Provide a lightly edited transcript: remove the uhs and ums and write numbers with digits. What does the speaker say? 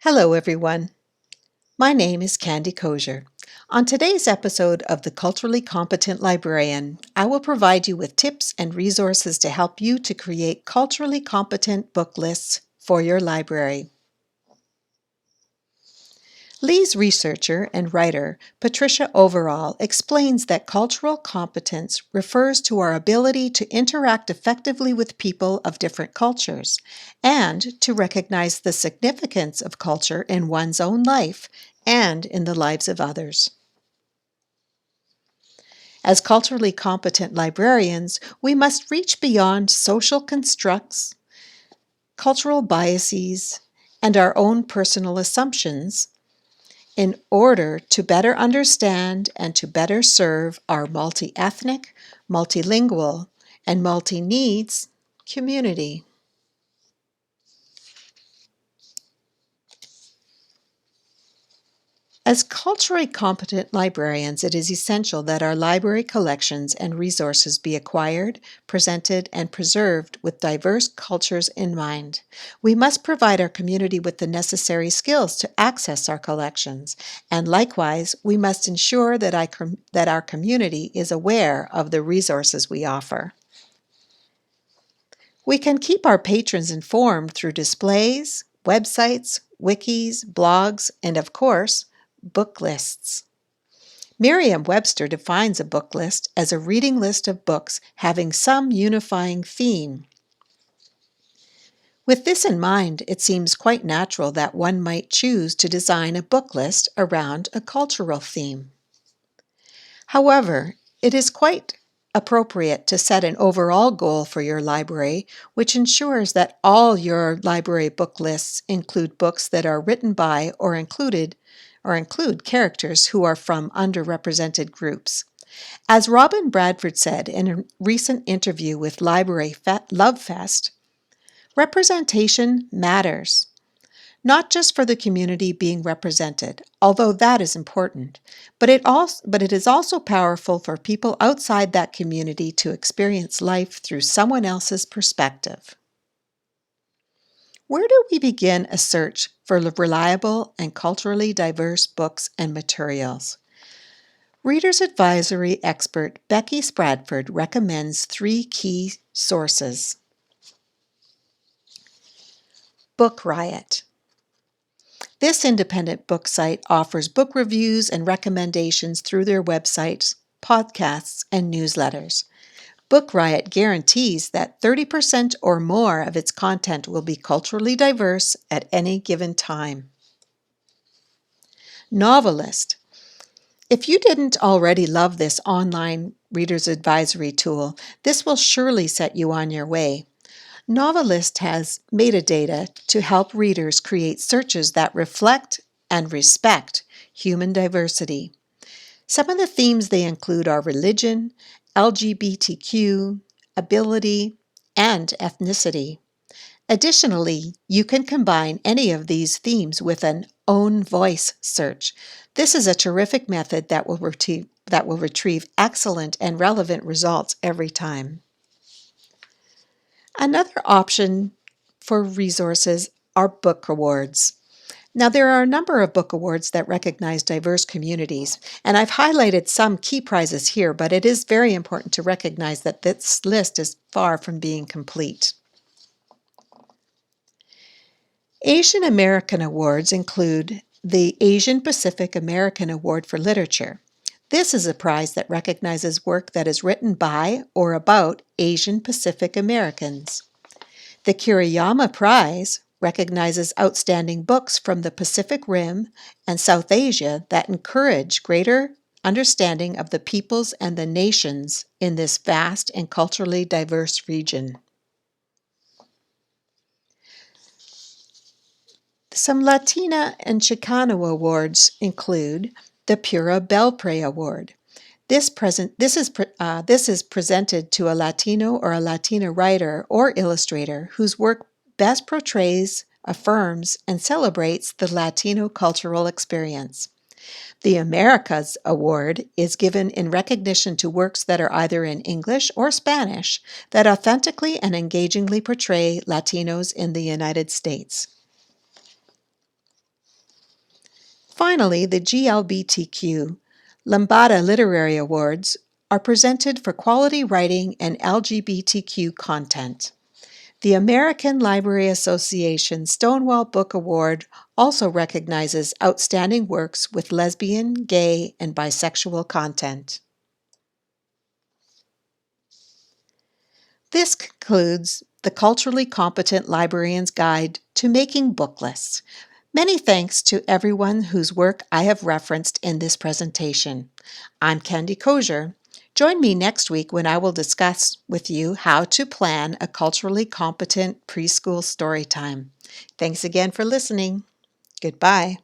Hello, everyone. My name is Candy Kosior. On today's episode of The Culturally Competent Librarian, I will provide you with tips and resources to help you to create culturally competent book lists for your library. Lee's researcher and writer, Patricia Overall, explains that cultural competence refers to our ability to interact effectively with people of different cultures and to recognize the significance of culture in one's own life and in the lives of others. As culturally competent librarians, we must reach beyond social constructs, cultural biases, and our own personal assumptions in order to better understand and to better serve our multi-ethnic, multilingual, and multi-needs community. As culturally competent librarians, it is essential that our library collections and resources be acquired, presented, and preserved with diverse cultures in mind. We must provide our community with the necessary skills to access our collections, and likewise, we must ensure that our community is aware of the resources we offer. We can keep our patrons informed through displays, websites, wikis, blogs, and of course, book lists. Merriam-Webster defines a book list as a reading list of books having some unifying theme. With this in mind, it seems quite natural that one might choose to design a book list around a cultural theme. However, it is quite appropriate to set an overall goal for your library, which ensures that all your library book lists include books that are written by or include characters who are from underrepresented groups. As Robin Bradford said in a recent interview with Library Love Fest, representation matters, not just for the community being represented, although that is important, but it is also powerful for people outside that community to experience life through someone else's perspective. Where do we begin a search for reliable and culturally diverse books and materials? Reader's Advisory expert Becky Spradford recommends 3 key sources. Book Riot. This independent book site offers book reviews and recommendations through their websites, podcasts, and newsletters. Book Riot guarantees that 30% or more of its content will be culturally diverse at any given time. Novelist. If you didn't already love this online reader's advisory tool, this will surely set you on your way. Novelist has metadata to help readers create searches that reflect and respect human diversity. Some of the themes they include are religion, LGBTQ, ability, and ethnicity. Additionally, you can combine any of these themes with an own voice search. This is a terrific method that will retrieve excellent and relevant results every time. Another option for resources are book awards. Now, there are a number of book awards that recognize diverse communities, and I've highlighted some key prizes here, but it is very important to recognize that this list is far from being complete. Asian American Awards include the Asian Pacific American Award for Literature. This is a prize that recognizes work that is written by or about Asian Pacific Americans. The Kiriyama Prize recognizes outstanding books from the Pacific Rim and South Asia that encourage greater understanding of the peoples and the nations in this vast and culturally diverse region. Some Latina and Chicano awards include the Pura Belpre Award. This is presented to a Latino or a Latina writer or illustrator whose work best portrays, affirms, and celebrates the Latino cultural experience. The Americas Award is given in recognition to works that are either in English or Spanish that authentically and engagingly portray Latinos in the United States. Finally, the GLBTQ Lambada Literary Awards are presented for quality writing and LGBTQ content. The American Library Association Stonewall Book Award also recognizes outstanding works with lesbian, gay, and bisexual content. This concludes the Culturally Competent Librarian's Guide to Making Book Lists. Many thanks to everyone whose work I have referenced in this presentation. I'm Candy Kosior. Join me next week when I will discuss with you how to plan a culturally competent preschool story time. Thanks again for listening. Goodbye.